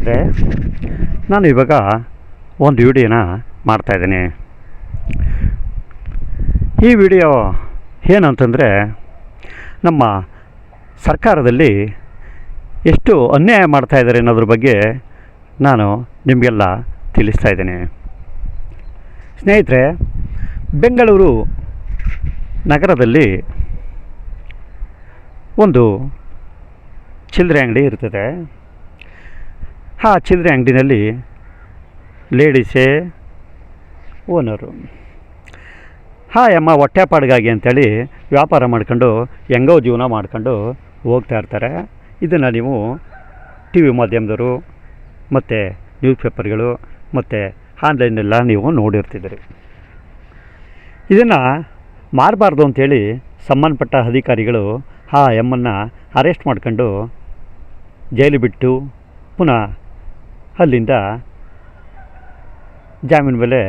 ಸ್ನೇಹಿತರೆ, ನಾನು ಇವಾಗ ಒಂದು ವಿಡಿಯೋನ ಮಾಡ್ತಾಯಿದ್ದೀನಿ. ಈ ವಿಡಿಯೋ ಏನಂತಂದರೆ, ನಮ್ಮ ಸರ್ಕಾರದಲ್ಲಿ ಎಷ್ಟು ಅನ್ಯಾಯ ಮಾಡ್ತಾಯಿದ್ದಾರೆ ಅನ್ನೋದ್ರ ಬಗ್ಗೆ ನಾನು ನಿಮಗೆಲ್ಲ ತಿಳಿಸ್ತಾ ಇದ್ದೀನಿ. ಸ್ನೇಹಿತರೆ, ಬೆಂಗಳೂರು ನಗರದಲ್ಲಿ ಒಂದು ಚಿಲ್ಲರೆ ಅಂಗಡಿ ಇರ್ತದೆ. ಆ ಚಿಲ್ಲರೆ ಅಂಗಡಿನಲ್ಲಿ ಲೇಡೀಸೇ ಓನರು. ಅಮ್ಮ ಹೊಟ್ಟೆಪಾಡಿಗಾಗಿ ಅಂಥೇಳಿ ವ್ಯಾಪಾರ ಮಾಡ್ಕೊಂಡು ಹೆಂಗೋ ಜೀವನ ಮಾಡ್ಕೊಂಡು ಹೋಗ್ತಾ ಇರ್ತಾರೆ. ಇದನ್ನು ನೀವು ಟಿ ವಿ ಮಾಧ್ಯಮದವರು ಮತ್ತು ನ್ಯೂಸ್ ಪೇಪರ್ಗಳು ಮತ್ತು ಆನ್ಲೈನೆಲ್ಲ ನೀವು ನೋಡಿರ್ತಿದ್ದೀರಿ. ಇದನ್ನು ಮಾರಬಾರ್ದು ಅಂಥೇಳಿ ಸಂಬಂಧಪಟ್ಟ ಅಧಿಕಾರಿಗಳು ಆ ಎಮ್ಮನ್ನು ಅರೆಸ್ಟ್ ಮಾಡ್ಕೊಂಡು ಜೈಲು ಬಿಟ್ಟು ಪುನಃ ಅಲ್ಲಿಂದ ಜಾಮೀನು ಮೇಲೆ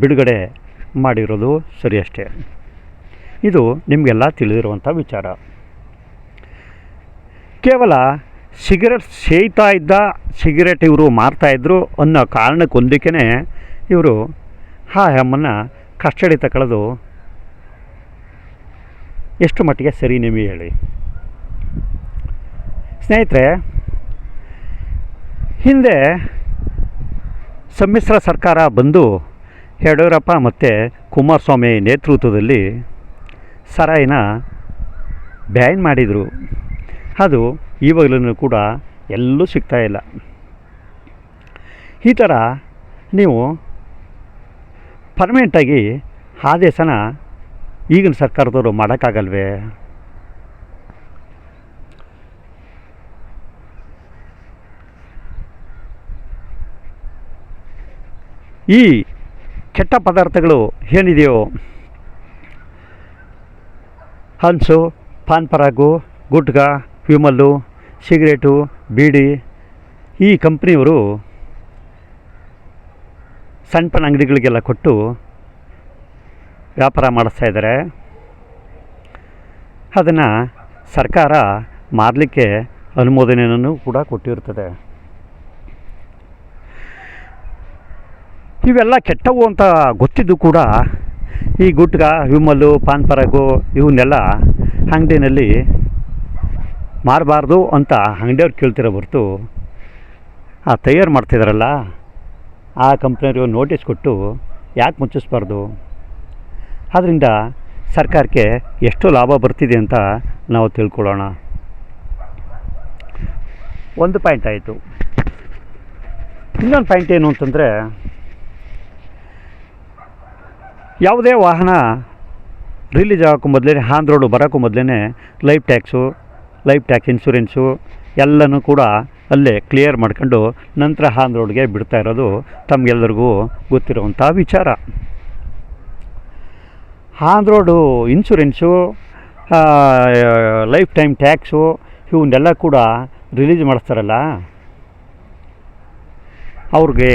ಬಿಡುಗಡೆ ಮಾಡಿರೋದು ಸರಿ ಅಷ್ಟೇ. ಇದು ನಿಮಗೆಲ್ಲ ತಿಳಿದಿರುವಂಥ ವಿಚಾರ. ಕೇವಲ ಸಿಗರೆಟ್ ಸೇಯ್ತಾ ಇದ್ದ, ಸಿಗರೆಟ್ ಇವರು ಮಾರ್ತಾಯಿದ್ರು ಅನ್ನೋ ಕಾರಣಕ್ಕೊಂದಕ್ಕೇ ಇವರು ಆ ಎಮ್ಮನ್ನು ಕಸ್ಟಡಿ ತಗೊಳ್ಳೋದು ಎಷ್ಟು ಮಟ್ಟಿಗೆ ಸರಿ ನಿಮಗೆ ಹೇಳಿ. ಸ್ನೇಹಿತರೆ, ಹಿಂದೆ ಸಮ್ಮಿಶ್ರ ಸರ್ಕಾರ ಬಂದು ಯಡಿಯೂರಪ್ಪ ಮತ್ತು ಕುಮಾರಸ್ವಾಮಿ ನೇತೃತ್ವದಲ್ಲಿ ಸಾರಾಯಿನ ಬ್ಯಾನ್ ಮಾಡಿದರು. ಅದು ಇವಾಗಲೂ ಕೂಡ ಎಲ್ಲೂ ಸಿಗ್ತಾಯಿಲ್ಲ. ಈ ಥರ ನೀವು ಪರ್ಮನೆಂಟಾಗಿ ಆದೇಶನ ಈಗಿನ ಸರ್ಕಾರದವರು ಮಾಡೋಕ್ಕಾಗಲ್ವೇ? ಈ ಕೆಟ್ಟ ಪದಾರ್ಥಗಳು ಏನಿದೆಯೋ, ಹನ್ಸು, ಪಾನ್ ಪರಾಗು, ಗುಟ್ಕಾ, ವಿಮಲ್ಲು, ಸಿಗರೇಟು, ಬೀಡಿ, ಈ ಕಂಪ್ನಿಯವರು ಸಣ್ಣ ಪಣ್ಣ ಅಂಗಡಿಗಳಿಗೆಲ್ಲ ಕೊಟ್ಟು ವ್ಯಾಪಾರ ಮಾಡಿಸ್ತಾಯಿದ್ದಾರೆ. ಅದನ್ನು ಸರ್ಕಾರ ಮಾರಲಿಕ್ಕೆ ಅನುಮೋದನೆಯನ್ನು ಕೂಡ ಕೊಟ್ಟಿರ್ತದೆ. ಇವೆಲ್ಲ ಕೆಟ್ಟವು ಅಂತ ಗೊತ್ತಿದ್ದು ಕೂಡ ಈ ಗುಟ್ಕಾ, ವಿಮಲ್ಲು, ಪಾನ್ ಪರಾಗು ಇವನ್ನೆಲ್ಲ ಅಂಗಡಿನಲ್ಲಿ ಮಾರಬಾರ್ದು ಅಂತ ಅಂಗಡಿಯವ್ರು ಕೇಳ್ತಿರೋ ಹೊರತು ಆ ತಯಾರು ಮಾಡ್ತಿದ್ದಾರಲ್ಲ ಆ ಕಂಪ್ನಿಯವ್ರಿಗೆ ನೋಟಿಸ್ ಕೊಟ್ಟು ಯಾಕೆ ಮುಚ್ಚಿಸ್ಬಾರ್ದು? ಆದ್ದರಿಂದ ಸರ್ಕಾರಕ್ಕೆ ಎಷ್ಟು ಲಾಭ ಬರ್ತಿದೆ ಅಂತ ನಾವು ತಿಳ್ಕೊಳ್ಳೋಣ. ಒಂದು ಪಾಯಿಂಟ್ ಆಯಿತು. ಇನ್ನೊಂದು ಪಾಯಿಂಟ್ ಏನು ಅಂತಂದರೆ, ಯಾವುದೇ ವಾಹನ ರಿಲೀಸ್ ಆಗೋಕ್ಕೂ ಮೊದಲೇ, ಆನ್ ರೋಡು ಬರೋಕ್ಕೂ ಮೊದಲೇ ಲೈಫ್ ಟ್ಯಾಕ್ಸ್ ಇನ್ಶೂರೆನ್ಸು ಎಲ್ಲನೂ ಕೂಡ ಅಲ್ಲೇ ಕ್ಲಿಯರ್ ಮಾಡ್ಕೊಂಡು ನಂತರ ಆನ್ ರೋಡ್ಗೆ ಬಿಡ್ತಾ ಇರೋದು ತಮಗೆಲ್ಲರಿಗೂ ಗೊತ್ತಿರುವಂಥ ವಿಚಾರ. On road insurance, life time tax ಇವನ್ನೆಲ್ಲ ಕೂಡ ರಿಲೀಸ್ ಮಾಡಿಸ್ತಾರಲ್ಲ, ಅವ್ರಿಗೆ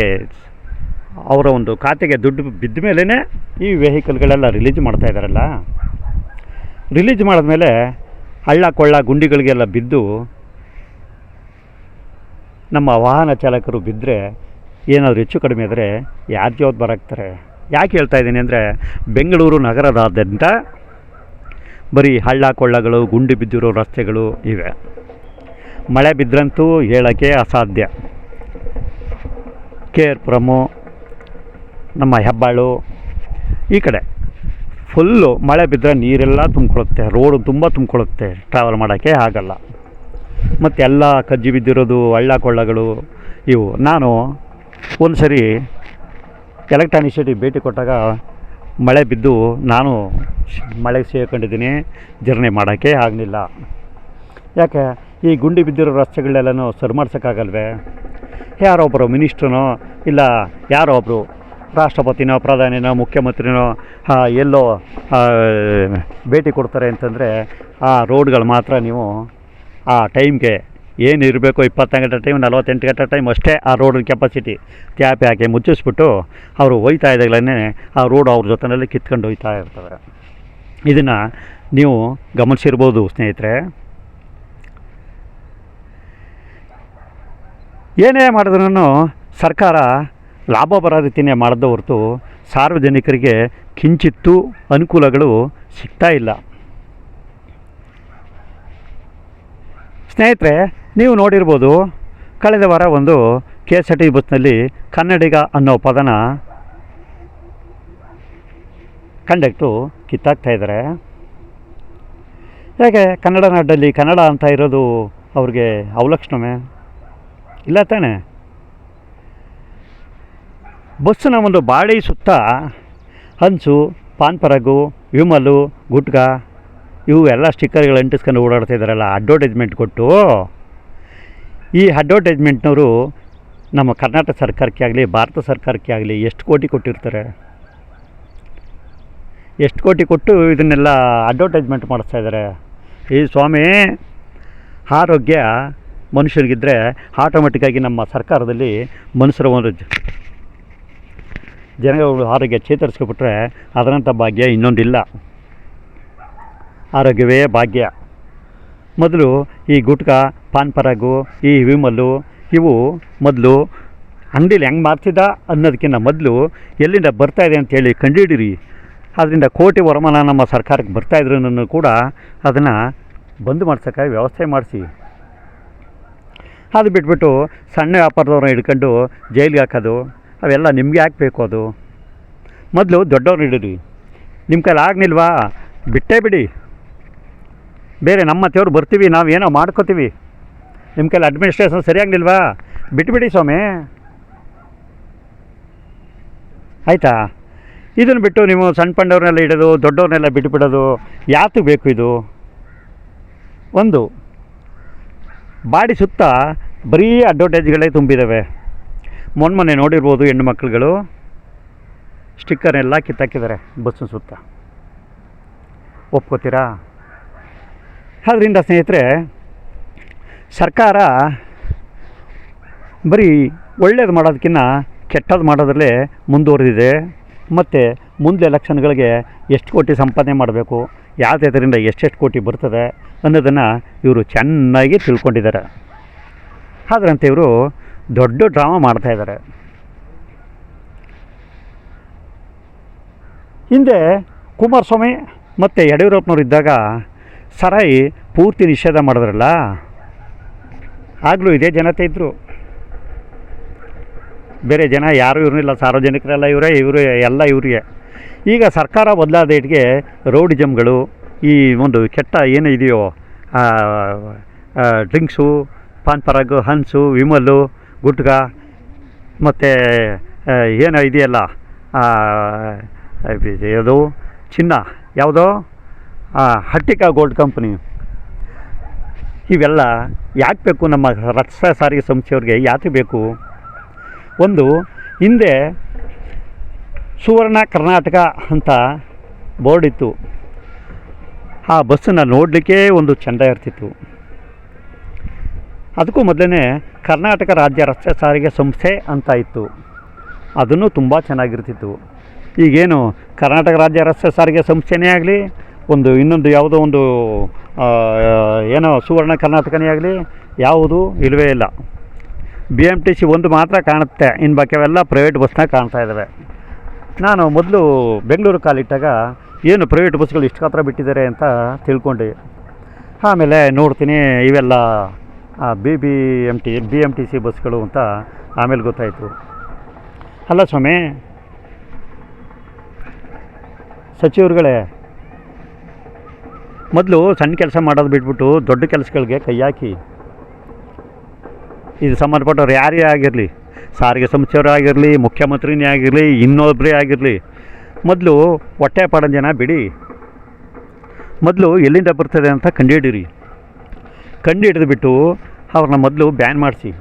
ಅವರ ಒಂದು ಖಾತೆಗೆ ದುಡ್ಡು ಬಿದ್ದ ಮೇಲೇ ಈ ವೆಹಿಕಲ್ಗಳೆಲ್ಲ ರಿಲೀಸ್ ಮಾಡ್ತಾಯಿದ್ದಾರಲ್ಲ. ರಿಲೀಸ್ ಮಾಡಿದ್ಮೇಲೆ ಹಳ್ಳ ಕೊಳ್ಳ ಗುಂಡಿಗಳಿಗೆಲ್ಲ ಬಿದ್ದು ನಮ್ಮ ವಾಹನ ಚಾಲಕರು ಬಿದ್ದರೆ, ಏನಾದರೂ ಹೆಚ್ಚು ಕಡಿಮೆ ಆದರೆ ಯಾರು ಜವಾಬ್ದಾರಾಗ್ತಾರೆ? ಯಾಕೆ ಹೇಳ್ತಾ ಇದ್ದೀನಿ ಅಂದರೆ, ಬೆಂಗಳೂರು ನಗರದಾದ್ಯಂತ ಬರೀ ಹಳ್ಳ ಕೊಳ್ಳಗಳು, ಗುಂಡಿ ಬಿದ್ದಿರೋ ರಸ್ತೆಗಳು ಇವೆ. ಮಳೆ ಬಿದ್ದರಂತೂ ಹೇಳೋಕ್ಕೆ ಅಸಾಧ್ಯ. ಕೆ ಆರ್ ಪುರಮು, ನಮ್ಮ ಹೆಬ್ಬಾಳು ಈ ಕಡೆ ಫುಲ್ಲು ಮಳೆ ಬಿದ್ದರೆ ನೀರೆಲ್ಲ ತುಂಬಿಕೊಳ್ಳುತ್ತೆ, ರೋಡು ತುಂಬ ತುಂಬಿಕೊಳ್ಳುತ್ತೆ, ಟ್ರಾವೆಲ್ ಮಾಡೋಕ್ಕೆ ಆಗಲ್ಲ. ಮತ್ತು ಎಲ್ಲ ಕಜ್ಜಿ ಬಿದ್ದಿರೋದು ಹಳ್ಳ ಕೊಳ್ಳಗಳು ಇವು. ನಾನು ಒಂದು ಸರಿ ಎಲೆಕ್ಟ್ರಾನಿಕ್ ಸಿಟಿ ಭೇಟಿ ಕೊಟ್ಟಾಗ ಮಳೆ ಬಿದ್ದು ನಾನು ಮಳೆಗೆ ಸೇರ್ಕೊಂಡಿದ್ದೀನಿ, ಜರ್ನಿ ಮಾಡೋಕ್ಕೆ ಆಗಲಿಲ್ಲ. ಯಾಕೆ? ಈ ಗುಂಡಿ ಬಿದ್ದಿರೋ ರಸ್ತೆಗಳೆಲ್ಲನೂ ಸರಿ ಮಾಡ್ಸೋಕ್ಕಾಗಲ್ವೇ? ಯಾರೊಬ್ಬರು ಮಿನಿಸ್ಟ್ರನೋ ಇಲ್ಲ ಯಾರೋ ಒಬ್ಬರು ರಾಷ್ಟ್ರಪತಿನೋ ಪ್ರಧಾನಿನೋ ಮುಖ್ಯಮಂತ್ರಿನೋ ಎಲ್ಲೋ ಭೇಟಿ ಕೊಡ್ತಾರೆ ಅಂತಂದರೆ ಆ ರೋಡ್ಗಳು ಮಾತ್ರ ನೀವು ಆ ಟೈಮ್ಗೆ ಏನು ಇರಬೇಕು 24 ಗಂಟೆ ಟೈಮ್, 48 ಗಂಟೆ ಟೈಮ್ ಅಷ್ಟೇ ಆ ರೋಡಿನ ಕೆಪಾಸಿಟಿ ಟ್ಯಾಪೆ ಹಾಕಿ ಮುಚ್ಚಿಸ್ಬಿಟ್ಟು ಅವರು ಹೋಯ್ತಾ ಇದ್ದಾಗಲೇ ಆ ರೋಡ್ ಅವ್ರ ಜೊತೆಯಲ್ಲಿ ಕಿತ್ಕೊಂಡು ಹೋಯ್ತಾ ಇರ್ತವೆ. ಇದನ್ನು ನೀವು ಗಮನಿಸಿರ್ಬೋದು ಸ್ನೇಹಿತರೆ. ಏನೇ ಮಾಡಿದ್ರೂ ಸರ್ಕಾರ ಲಾಭ ಬರೋ ರೀತಿಯೇ ಮಾಡಿದ ಹೊರತು ಸಾರ್ವಜನಿಕರಿಗೆ ಕಿಂಚಿತ್ತೂ ಅನುಕೂಲಗಳು ಸಿಗ್ತಾ ಇಲ್ಲ. ಸ್ನೇಹಿತರೆ, ನೀವು ನೋಡಿರ್ಬೋದು, ಕಳೆದ ವಾರ ಒಂದು KSRTC ಬಸ್ನಲ್ಲಿ ಕನ್ನಡಿಗ ಅನ್ನೋ ಪದನ ಕಂಡಕ್ಟ್ರು ಕಿತ್ತಾಕ್ತಾಯಿದ್ದಾರೆ. ಹೇಗೆ ಕನ್ನಡ ನಾಡಲ್ಲಿ ಕನ್ನಡ ಅಂತ ಇರೋದು ಅವ್ರಿಗೆ ಅವಲಕ್ಷಣವೇ ಇಲ್ಲ ತಾನೆ? ಬಸ್ಸಿನ ಒಂದು ಬಾಡಿ ಸುತ್ತ ಹಂಚು, ಪಾನ್ ಪರಾಗು, ವಿಮಲು, ಗುಟ್ಕ ಇವು ಎಲ್ಲ ಸ್ಟಿಕ್ಕರ್ಗಳು ಅಂಟಿಸ್ಕೊಂಡು ಓಡಾಡ್ತಾ ಇದ್ದಾರಲ್ಲ, ಅಡ್ವರ್ಟೈಸ್ಮೆಂಟ್ ಕೊಟ್ಟು. ಈ ಅಡ್ವರ್ಟೈಸ್ಮೆಂಟ್ನವರು ನಮ್ಮ ಕರ್ನಾಟಕ ಸರ್ಕಾರಕ್ಕೆ ಆಗಲಿ ಭಾರತ ಸರ್ಕಾರಕ್ಕೆ ಆಗಲಿ ಎಷ್ಟು ಕೋಟಿ ಕೊಟ್ಟಿರ್ತಾರೆ? ಎಷ್ಟು ಕೋಟಿ ಕೊಟ್ಟು ಇದನ್ನೆಲ್ಲ ಅಡ್ವರ್ಟೈಸ್ಮೆಂಟ್ ಮಾಡಿಸ್ತಾ ಇದ್ದಾರೆ. ಈ ಸ್ವಾಮಿ, ಆರೋಗ್ಯ ಮನುಷ್ಯರಿಗಿದ್ದರೆ ಆಟೋಮೆಟಿಕ್ಕಾಗಿ ನಮ್ಮ ಸರ್ಕಾರದಲ್ಲಿ ಮನುಷ್ಯರ ಒಂದು ಜನಗಳ ಆರೋಗ್ಯ ಚೇತರಿಸ್ಕೊಬಿಟ್ರೆ ಅದರಂಥ ಭಾಗ್ಯ ಇನ್ನೊಂದಿಲ್ಲ. ಆರೋಗ್ಯವೇ ಭಾಗ್ಯ. ಮೊದಲು ಈ ಗುಟ್ಕ, ಪಾನ್ ಪರಾಗು, ಈ ವಿಮಲ್ಲು ಇವು ಮೊದಲು ಅಂಗಡೀಲಿ ಹೆಂಗೆ ಮಾರ್ತಿದ್ದ ಅನ್ನೋದಕ್ಕಿಂತ ಮೊದಲು ಎಲ್ಲಿಂದ ಬರ್ತಾಯಿದೆ ಅಂತೇಳಿ ಕಂಡುಹಿಡೀರಿ. ಅದರಿಂದ ಕೋಟಿ ವರಮಾನ ನಮ್ಮ ಸರ್ಕಾರಕ್ಕೆ ಬರ್ತಾಯಿದ್ರೂ ಕೂಡ ಅದನ್ನು ಬಂದ್ ಮಾಡ್ಸೋಕ್ಕೆ ವ್ಯವಸ್ಥೆ ಮಾಡಿಸಿ. ಅದು ಬಿಟ್ಬಿಟ್ಟು ಸಣ್ಣ ವ್ಯಾಪಾರದವ್ರನ್ನ ಹಿಡ್ಕೊಂಡು ಜೈಲಿಗೆ ಹಾಕೋದು ಅವೆಲ್ಲ ನಿಮಗೆ ಹಾಕಬೇಕು. ಅದು ಮೊದಲು ದೊಡ್ಡವ್ರನ್ನ ಹಿಡೀರಿ. ನಿಮ್ಮ ಕೈಲಿ ಆಗಲಿಲ್ವಾ ಬಿಟ್ಟೇ ಬಿಡಿ, ಬೇರೆ ನಮ್ಮತ್ತೆಯವ್ರು ಬರ್ತೀವಿ, ನಾವೇನೋ ಮಾಡ್ಕೋತೀವಿ. ನಿಮ್ಮ ಕೈಲಿ ಅಡ್ಮಿನಿಸ್ಟ್ರೇಷನ್ ಸರಿಯಾಗಲಿಲ್ವಾ ಬಿಟ್ಬಿಡಿ ಸ್ವಾಮಿ, ಆಯಿತಾ? ಇದನ್ನು ಬಿಟ್ಟು ನೀವು ಸಣ್ಣ ಪಂಡವ್ರನ್ನೆಲ್ಲ ಹಿಡೋದು ದೊಡ್ಡವ್ರನ್ನೆಲ್ಲ ಬಿಟ್ಟುಬಿಡೋದು ಯಾತಕ್ಕೆ ಬೇಕು? ಇದು ಒಂದು ಬಾಡಿ ಸುತ್ತ ಬರೀ ಅಡ್ವರ್ಟೈಸ್ಗಳೇ ತುಂಬಿದ್ದಾವೆ. ಮೊನ್ನೆ ನೋಡಿರ್ಬೋದು, ಹೆಣ್ಣು ಮಕ್ಕಳುಗಳು ಸ್ಟಿಕ್ಕರ್ನೆಲ್ಲ ಕಿತ್ತಾಕಿದ್ದಾರೆ ಬಸ್ಸಿನ ಸುತ್ತ. ಒಪ್ಕೋತೀರಾ? ಆದ್ದರಿಂದ ಸ್ನೇಹಿತರೆ, ಸರ್ಕಾರ ಬರೀ ಒಳ್ಳೇದು ಮಾಡೋದಕ್ಕಿಂತ ಕೆಟ್ಟದ್ದು ಮಾಡೋದ್ರಲ್ಲೇ ಮುಂದುವರೆದಿದೆ. ಮತ್ತು ಮುಂದೆ ಎಲೆಕ್ಷನ್ಗಳಿಗೆ ಎಷ್ಟು ಕೋಟಿ ಸಂಪಾದನೆ ಮಾಡಬೇಕು, ಯಾವುದರಿಂದ ಎಷ್ಟೆಷ್ಟು ಕೋಟಿ ಬರ್ತದೆ ಅನ್ನೋದನ್ನು ಇವರು ಚೆನ್ನಾಗಿ ತಿಳ್ಕೊಂಡಿದ್ದಾರೆ. ಅದರಂತೆ ಇವರು ದೊಡ್ಡ ಡ್ರಾಮಾ ಮಾಡ್ತಾಯಿದ್ದಾರೆ. ಹಿಂದೆ ಕುಮಾರಸ್ವಾಮಿ ಮತ್ತು ಯಡಿಯೂರಪ್ಪನವ್ರು ಇದ್ದಾಗ ಸರಾಯಿ ಪೂರ್ತಿ ನಿಷೇಧ ಮಾಡಿದ್ರಲ್ಲ, ಆಗಲೂ ಇದೇ ಜನತೆ ಇದ್ದರು. ಬೇರೆ ಜನ ಯಾರೂ ಇರಲಿಲ್ಲ, ಸಾರ್ವಜನಿಕರೆಲ್ಲ ಇವರು ಎಲ್ಲ ಇವರಿಗೆ. ಈಗ ಸರ್ಕಾರ ಬದಲಾದ ಇಟ್ಟಿಗೆ ರೌಡಿಜಮ್ಗಳು, ಈ ಒಂದು ಕೆಟ್ಟ ಏನು ಇದೆಯೋ ಡ್ರಿಂಕ್ಸು, ಪಾನ್ ಪರಾಗು, ಹನ್ಸು, ವಿಮಲ್ಲು, ಗುಟ್ಕ ಮತ್ತು ಏನೋ ಇದೆಯಲ್ಲ ಅದು ಚಿನ್ನ ಯಾವುದೋ ಹಟ್ಟಿಕಾ ಗೋಲ್ಡ್ ಕಂಪ್ನಿ, ಇವೆಲ್ಲ ಯಾಕೆ ಬೇಕು? ನಮ್ಮ ರಸ್ತೆ ಸಾರಿಗೆ ಸಂಸ್ಥೆಯವ್ರಿಗೆ ಯಾಕೆ ಬೇಕು? ಒಂದು ಹಿಂದೆ ಸುವರ್ಣ ಕರ್ನಾಟಕ ಅಂತ ಬೋರ್ಡ್ ಇತ್ತು. ಆ ಬಸ್ಸನ್ನು ನೋಡಲಿಕ್ಕೆ ಒಂದು ಚೆಂದ ಇರ್ತಿತ್ತು. ಅದಕ್ಕೂ ಮೊದಲೇ ಕರ್ನಾಟಕ ರಾಜ್ಯ ರಸ್ತೆ ಸಾರಿಗೆ ಸಂಸ್ಥೆ ಅಂತ ಇತ್ತು. ಅದನ್ನು ತುಂಬ ಚೆನ್ನಾಗಿರ್ತಿತ್ತು. ಈಗೇನು ಕರ್ನಾಟಕ ರಾಜ್ಯ ರಸ್ತೆ ಸಾರಿಗೆ ಸಂಸ್ಥೆನೇ ಆಗಲಿ, ಒಂದು ಇನ್ನೊಂದು ಯಾವುದೋ ಒಂದು ಏನೋ ಸುವರ್ಣ ಕರ್ನಾಟಕನೇ ಆಗಲಿ, ಯಾವುದೂ ಇಲ್ಲವೇ ಇಲ್ಲ. BMTC ಒಂದು ಮಾತ್ರ ಕಾಣುತ್ತೆ, ಇನ್ನು ಬಾಕಿಯವೆಲ್ಲ ಪ್ರೈವೇಟ್ ಬಸ್ನಾಗ ಕಾಣ್ತಾ ಇದ್ದಾವೆ. ನಾನು ಮೊದಲು ಬೆಂಗಳೂರು ಕಾಲಿಟ್ಟಾಗ ಏನು ಪ್ರೈವೇಟ್ ಬಸ್ಗಳು ಇಷ್ಟು ಹತ್ರ ಬಿಟ್ಟಿದ್ದಾರೆ ಅಂತ ತಿಳ್ಕೊಂಡೆ. ಆಮೇಲೆ ನೋಡ್ತೀನಿ ಇವೆಲ್ಲ BMTC ಬಸ್ಗಳು ಅಂತ ಆಮೇಲೆ ಗೊತ್ತಾಯಿತು. ಅಲ್ಲ ಸ್ವಾಮಿ ಸಚಿವರುಗಳೇ, ಮೊದಲು ಸಣ್ಣ ಕೆಲಸ ಮಾಡೋದು ಬಿಟ್ಬಿಟ್ಟು ದೊಡ್ಡ ಕೆಲಸಗಳಿಗೆ ಕೈ ಹಾಕಿ. ಇದು ಸಂಬಂಧಪಟ್ಟವ್ರು ಯಾರೇ ಆಗಿರಲಿ, ಸಾರಿಗೆ ಸಂಸ್ಥೆಯವರು ಆಗಿರಲಿ, ಮುಖ್ಯಮಂತ್ರಿನೇ ಆಗಿರಲಿ, ಇನ್ನೊಬ್ಬರೇ ಆಗಿರಲಿ, ಮೊದಲು ಹೊಟ್ಟೆ ಪಾಡೋ ಜನ ಬಿಡಿ. ಮೊದಲು ಎಲ್ಲಿಂದ ಬರ್ತದೆ ಅಂತ ಕಂಡುಹಿಡೀರಿ. ಕಂಡುಹಿಡಿದುಬಿಟ್ಟು ಅವ್ರನ್ನ ಮೊದಲು ಬ್ಯಾನ್ ಮಾಡಿಸಿ.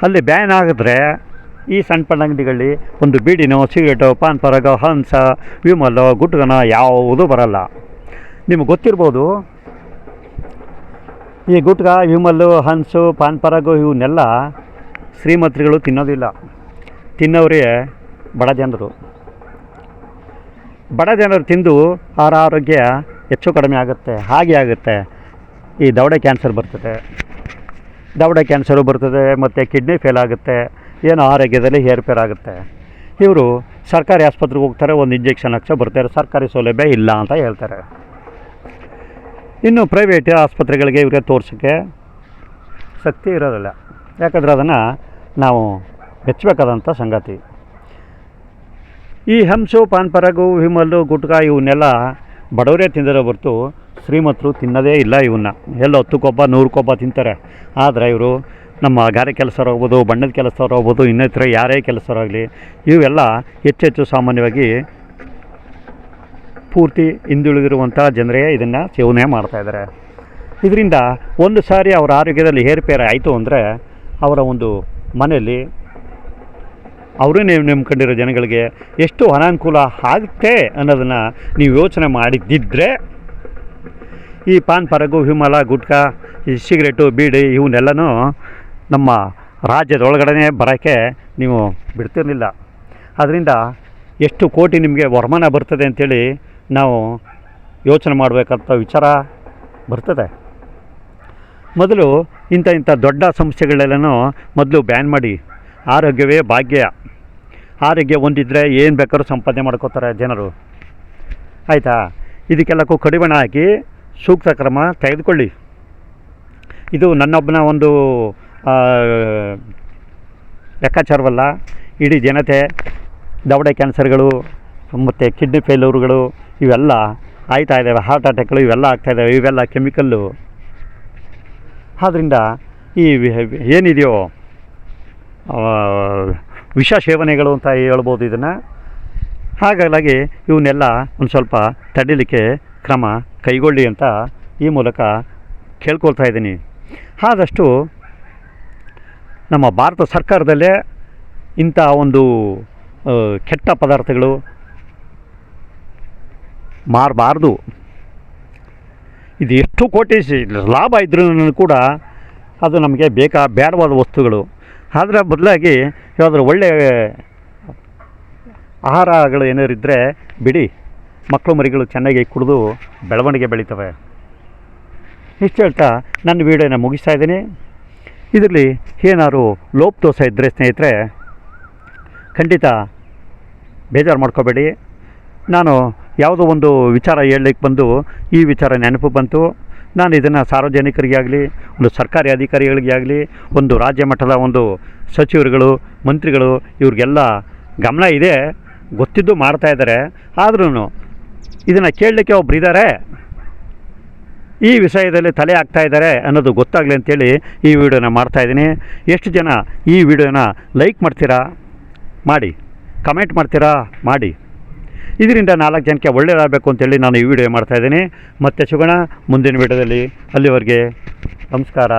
ಅಲ್ಲಿ ಬ್ಯಾನ್ ಆಗಿದ್ರೆ ಈ ಸಣ್ಣ ಪಣ್ಣ ಅಂಗಡಿಗಳಲ್ಲಿ ಒಂದು ಬೀಡಿನೋ, ಸಿಗರೇಟೋ, ಪಾನ್ ಪರಾಗೋ, ಹಂಸ, ವಿಮಲ್ಲೋ, ಗುಟ್ಕನೋ ಯಾವುದೂ ಬರಲ್ಲ. ನಿಮಗೆ ಗೊತ್ತಿರ್ಬೋದು, ಈ ಗುಟ್ಕ, ವಿಮಲ್ಲು, ಹನ್ಸು, ಪಾನ್ ಪರಾಗು ಇವನ್ನೆಲ್ಲ ಶ್ರೀಮಂತರುಗಳು ತಿನ್ನೋದಿಲ್ಲ. ತಿನ್ನೋರೇ ಬಡ ಜನರು. ಬಡ ಜನರು ತಿಂದು ಅವರ ಆರೋಗ್ಯ ಹೆಚ್ಚು ಕಡಿಮೆ ಆಗುತ್ತೆ. ಹಾಗೆ ಆಗುತ್ತೆ. ಈ ದವಡೆ ಕ್ಯಾನ್ಸರ್ ಬರ್ತದೆ, ದವಡೆ ಕ್ಯಾನ್ಸರು ಬರ್ತದೆ, ಮತ್ತು ಕಿಡ್ನಿ ಫೇಲ್ ಆಗುತ್ತೆ, ಏನೋ ಆರೋಗ್ಯದಲ್ಲಿ ಏರುಪೇರು ಆಗುತ್ತೆ. ಇವರು ಸರ್ಕಾರಿ ಆಸ್ಪತ್ರೆಗೆ ಹೋಗ್ತಾರೆ, ಒಂದು ಇಂಜೆಕ್ಷನ್ ಹಾಕ್ಸೋ ಬರ್ತಾರೆ, ಸರ್ಕಾರಿ ಸೌಲಭ್ಯ ಇಲ್ಲ ಅಂತ ಹೇಳ್ತಾರೆ. ಇನ್ನು ಪ್ರೈವೇಟ್ ಆಸ್ಪತ್ರೆಗಳಿಗೆ ಇವರೇ ತೋರಿಸೋಕ್ಕೆ ಶಕ್ತಿ ಇರೋದಿಲ್ಲ, ಯಾಕಂದರೆ ಅದನ್ನು ನಾವು ಮೆಚ್ಚಬೇಕಾದಂಥ ಸಂಗತಿ. ಈ ಹಂಸು, ಪಾನ್ ಪರಾಗು, ವಿಮಲ್ಲು, ಗುಟ್ಕಾ ಇವನ್ನೆಲ್ಲ ಬಡವರೇ ತಿಂದಿರೋ ಹೊರತು ಶ್ರೀಮಂತರು ತಿನ್ನೋದೇ ಇಲ್ಲ. ಇವನ್ನ ಎಲ್ಲೋ 10 ಕೊಬ್ಬ 100 ಕೊಬ್ಬ ತಿಂತಾರೆ. ಆದರೆ ಇವರು ನಮ್ಮ ಗಾರೆ ಕೆಲಸರಾಗ್ಬೋದು, ಬಣ್ಣದ ಕೆಲಸರಾಗ್ಬೋದು, ಇನ್ನಿತರ ಯಾರೇ ಕೆಲಸರಾಗಲಿ ಇವೆಲ್ಲ ಹೆಚ್ಚೆಚ್ಚು ಸಾಮಾನ್ಯವಾಗಿ ಪೂರ್ತಿ ಹಿಂದುಳಿದಿರುವಂಥ ಜನರೇ ಇದನ್ನು ಸೇವನೆ ಮಾಡ್ತಾಯಿದ್ದಾರೆ. ಇದರಿಂದ ಒಂದು ಸಾರಿ ಅವರ ಆರೋಗ್ಯದಲ್ಲಿ ಏರುಪೇರು ಆಯಿತು ಅಂದರೆ ಅವರ ಒಂದು ಮನೆಯಲ್ಲಿ ಅವರೇ ನಂಬ್ಕೊಂಡಿರೋ ಜನಗಳಿಗೆ ಎಷ್ಟು ಅನಾನುಕೂಲ ಆಗುತ್ತೆ ಅನ್ನೋದನ್ನು ನೀವು ಯೋಚನೆ ಮಾಡಿದ್ದಿದ್ದರೆ ಈ ಪಾನ್ ಪರಗು, ವಿಮಲ, ಗುಟ್ಕಾ, ಈ ಸಿಗರೇಟು, ಬೀಡಿ ಇವನ್ನೆಲ್ಲನೂ ನಮ್ಮ ರಾಜ್ಯದೊಳಗಡೆ ಬರೋಕ್ಕೆ ನೀವು ಬಿಡ್ತಿರಲಿಲ್ಲ. ಅದರಿಂದ ಎಷ್ಟು ಕೋಟಿ ನಿಮಗೆ ವರಮಾನ ಬರ್ತದೆ ಅಂಥೇಳಿ ನಾವು ಯೋಚನೆ ಮಾಡಬೇಕಂತ ವಿಚಾರ ಬರ್ತದೆ. ಮೊದಲು ಇಂಥ ದೊಡ್ಡ ಸಂಸ್ಥೆಗಳೆಲ್ಲನೂ ಮೊದಲು ಬ್ಯಾನ್ ಮಾಡಿ. ಆರೋಗ್ಯವೇ ಭಾಗ್ಯ, ಆರೋಗ್ಯ ಒಂದಿದ್ದರೆ ಏನು ಬೇಕಾದ್ರೂ ಸಂಪಾದನೆ ಮಾಡ್ಕೋತಾರೆ ಜನರು, ಆಯಿತಾ. ಇದಕ್ಕೆಲ್ಲಕ್ಕೂ ಕಡಿವಾಣ ಹಾಕಿ ಸೂಕ್ತ ಕ್ರಮ ತೆಗೆದುಕೊಳ್ಳಿ. ಇದು ನನ್ನೊಬ್ಬನ ಒಂದು ಲೆಕ್ಕಾಚಾರವಲ್ಲ, ಇಡೀ ಜನತೆ ದವಡೆ ಕ್ಯಾನ್ಸರ್ಗಳು ಮತ್ತು ಕಿಡ್ನಿ ಫೇಲ್ಯೂರ್ಗಳು ಇವೆಲ್ಲ ಆಯ್ತಾಯಿದ್ದಾವೆ, ಹಾರ್ಟ್ ಅಟ್ಯಾಕ್ಗಳು ಇವೆಲ್ಲ ಆಗ್ತಾಯಿದ್ದಾವೆ. ಇವೆಲ್ಲ ಕೆಮಿಕಲ್ಲು. ಆದ್ದರಿಂದ ಈ ಏನಿದೆಯೋ ವಿಷ ಸೇವನೆಗಳು ಅಂತ ಹೇಳ್ಬೋದು ಇದನ್ನು. ಹಾಗಾಗಿ ಇವನ್ನೆಲ್ಲ ಒಂದು ಸ್ವಲ್ಪ ತಡಿಲಿಕ್ಕೆ ಕ್ರಮ ಕೈಗೊಳ್ಳಿ ಅಂತ ಈ ಮೂಲಕ ಕೇಳ್ಕೊಳ್ತಾ ಇದ್ದೀನಿ. ಆದಷ್ಟು ನಮ್ಮ ಭಾರತ ಸರ್ಕಾರದಲ್ಲೇ ಇಂಥ ಒಂದು ಕೆಟ್ಟ ಪದಾರ್ಥಗಳು ಮಾರಬಾರ್ದು. ಇದು ಎಷ್ಟು ಕೋಟಿ ಲಾಭ ಇದ್ರೂ ಕೂಡ ಅದು ನಮಗೆ ಬೇಡವಾದ ವಸ್ತುಗಳು. ಅದರ ಬದಲಾಗಿ ಯಾವುದಾದ್ರು ಒಳ್ಳೆಯ ಆಹಾರಗಳು ಏನಾದ್ರು ಇದ್ದರೆ ಬಿಡಿ, ಮಕ್ಕಳು ಮರಿಗಳು ಚೆನ್ನಾಗಿ ಕುಡಿದು ಬೆಳವಣಿಗೆ ಬೆಳೀತವೆ. ಇಷ್ಟು ಹೇಳ್ತಾ ನನ್ನ ವೀಡಿಯೋನ ಮುಗಿಸ್ತಾ ಇದ್ದೀನಿ. ಇದರಲ್ಲಿ ಏನಾದ್ರು ಲೋಪದೋಷ ಇದ್ದರೆ ಸ್ನೇಹಿತರೆ ಖಂಡಿತ ಬೇಜಾರು ಮಾಡ್ಕೋಬೇಡಿ. ನಾನು ಯಾವುದೋ ಒಂದು ವಿಚಾರ ಹೇಳಲಿಕ್ಕೆ ಬಂದು ಈ ವಿಚಾರ ನೆನಪು ಬಂತು. ನಾನು ಇದನ್ನು ಸಾರ್ವಜನಿಕರಿಗೆ ಆಗಲಿ, ಒಂದು ಸರ್ಕಾರಿ ಅಧಿಕಾರಿಗಳಿಗೆ ಆಗಲಿ, ಒಂದು ರಾಜ್ಯ ಮಟ್ಟದ ಒಂದು ಸಚಿವರುಗಳು, ಮಂತ್ರಿಗಳು ಇವ್ರಿಗೆಲ್ಲ ಗಮನ ಇದೆ, ಗೊತ್ತಿದ್ದು ಮಾಡ್ತಾಯಿದ್ದಾರೆ. ಆದ್ರೂ ಇದನ್ನು ಕೇಳಲಿಕ್ಕೆ ಒಬ್ರು ಇದ್ದಾರೆ, ಈ ವಿಷಯದಲ್ಲಿ ತಲೆ ಹಾಕ್ತಾಯಿದ್ದಾರೆ ಅನ್ನೋದು ಗೊತ್ತಾಗಲಿ ಅಂತೇಳಿ ಈ ವಿಡಿಯೋನ ಮಾಡ್ತಾಯಿದ್ದೀನಿ. ಎಷ್ಟು ಜನ ಈ ವಿಡಿಯೋನ ಲೈಕ್ ಮಾಡ್ತೀರಾ ಮಾಡಿ, ಕಮೆಂಟ್ ಮಾಡ್ತೀರಾ ಮಾಡಿ. ಇದರಿಂದ 4 ಜನಕ್ಕೆ ಒಳ್ಳೆಯದಾಗಬೇಕು ಅಂತೇಳಿ ನಾನು ಈ ವಿಡಿಯೋ ಮಾಡ್ತಾಯಿದ್ದೀನಿ. ಮತ್ತೆ ಸಿಗೋಣ ಮುಂದಿನ ವಿಡಿಯೋದಲ್ಲಿ. ಅಲ್ಲಿವರೆಗೆ ನಮಸ್ಕಾರ.